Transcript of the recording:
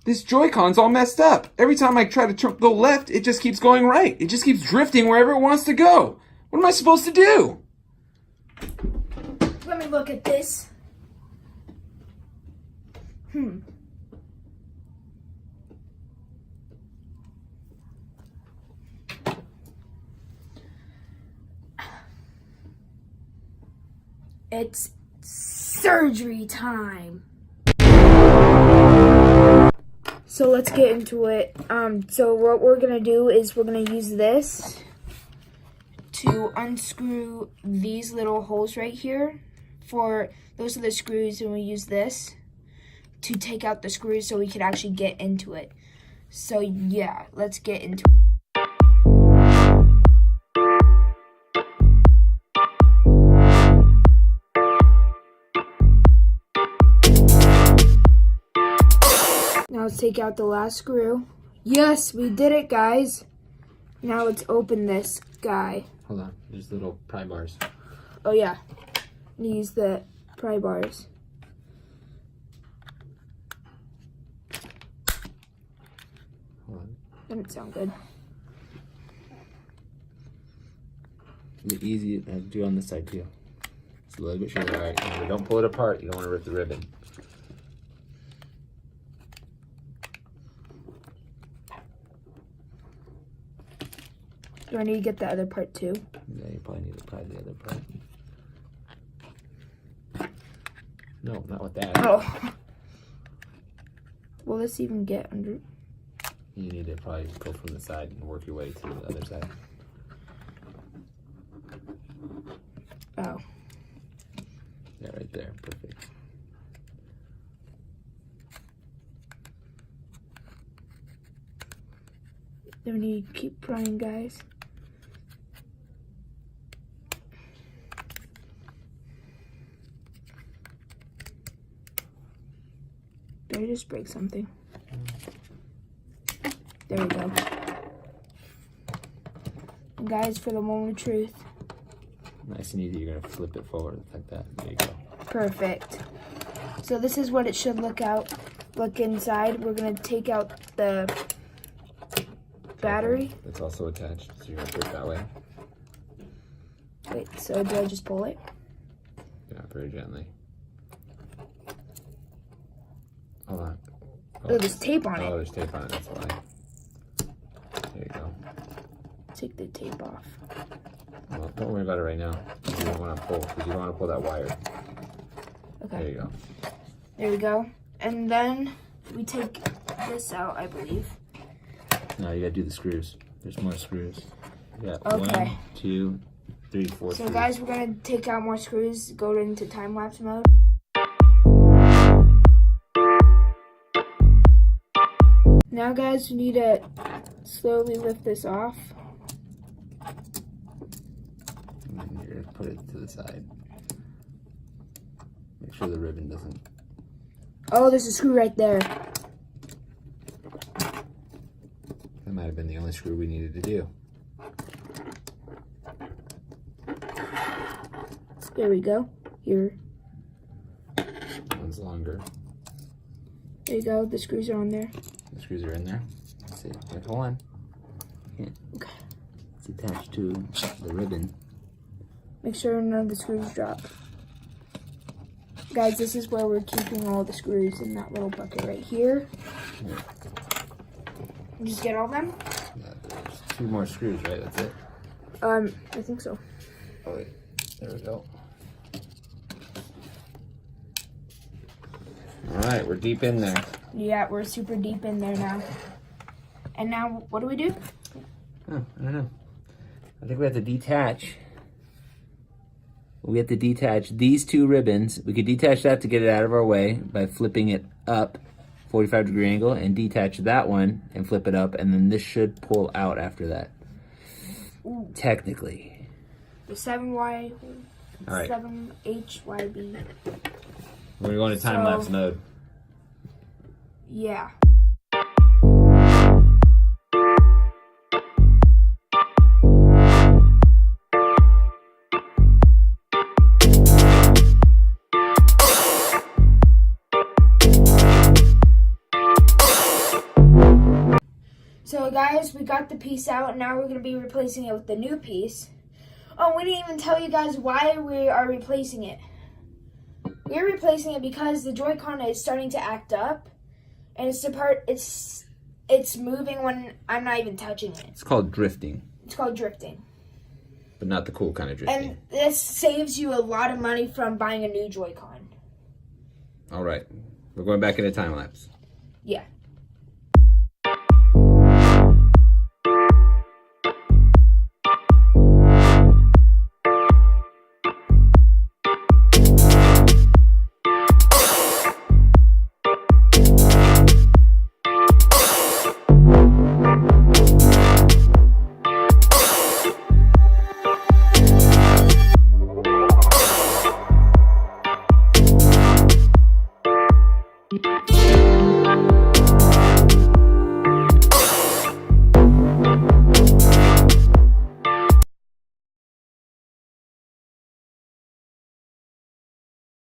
This Joy-Con's all messed up. Every time I try to go left, it just keeps going right. It just keeps drifting wherever it wants to go. What am I supposed to do? Let me look at this. It's surgery time. So let's get into it. So what we're gonna do is we're gonna use this to unscrew these little holes right here. Those are the screws, and we use this to take out the screws so we could actually get into it. So yeah, let's get into it. Now let's take out the last screw. Yes, we did it, guys. Now let's open this guy. Hold on, there's little pry bars. Oh yeah, use the pry bars. Hold on. Doesn't sound good. It's easy to do on this side too. It's a little bit shorter. All right, remember, don't pull it apart. You don't want to rip the ribbon. Do I need to get the other part too? Yeah, you probably need to pry the other part. No, not with that. Oh. Will this even get under? You need to probably go from the side and work your way to the other side. Oh. Yeah, right there. Perfect. Do we need to keep prying, guys? Did I just break something? There we go. And guys, for the moment of truth. Nice and easy. You're going to flip it forward like that. There you go. Perfect. So this is what it should look inside. We're going to take out the battery. It's also attached, so you're going to put it that way. Wait, so do I just pull it? Yeah, very gently. Hold on. Oh, there's tape on Oh, it. there's tape on it, that's why. There you go. Take the tape off. Well, don't worry about it right now. You don't want to pull, because you don't want to pull that wire. Okay. There you go. There we go. And then we take this out, I believe. Now you got to do the screws. There's more screws. You got Okay. 1, 2, 3, 4 So screws. guys, we're going to take out more screws, go into time-lapse mode. Now guys, we need to slowly lift this off. And then you're going to put it to the side. Make sure the ribbon doesn't... Oh, there's a screw right there. That might have been the only screw we needed to do. There we go. Here. One's longer. There you go. The screws are on there. The screws are in there. Let's see. Wait, hold on. Okay. It's attached to the ribbon. Make sure none of the screws drop. Guys, this is where we're keeping all the screws in that little bucket right here. Here. Just get all of them? Yeah, there's 2 more screws, right? That's it? I think so. Oh, wait. There we go. All right, we're deep in there. Yeah, we're super deep in there now. And now, what do we do? Oh, I don't know. I think we have to detach. We have to detach these 2 ribbons. We could detach that to get it out of our way by flipping it up 45-degree angle, and detach that one and flip it up, and then this should pull out after that. Ooh. Technically. The 7Y, All right. 7HYB. We're going to time-lapse mode. Yeah. So guys, we got the piece out. Now we're going to be replacing it with the new piece. Oh, we didn't even tell you guys why we are replacing it. We're replacing it because the Joy-Con is starting to act up. And it's moving when I'm not even touching it. It's called drifting. It's called drifting. But not the cool kind of drifting. And this saves you a lot of money from buying a new Joy-Con. All right. We're going back into time lapse. Yeah.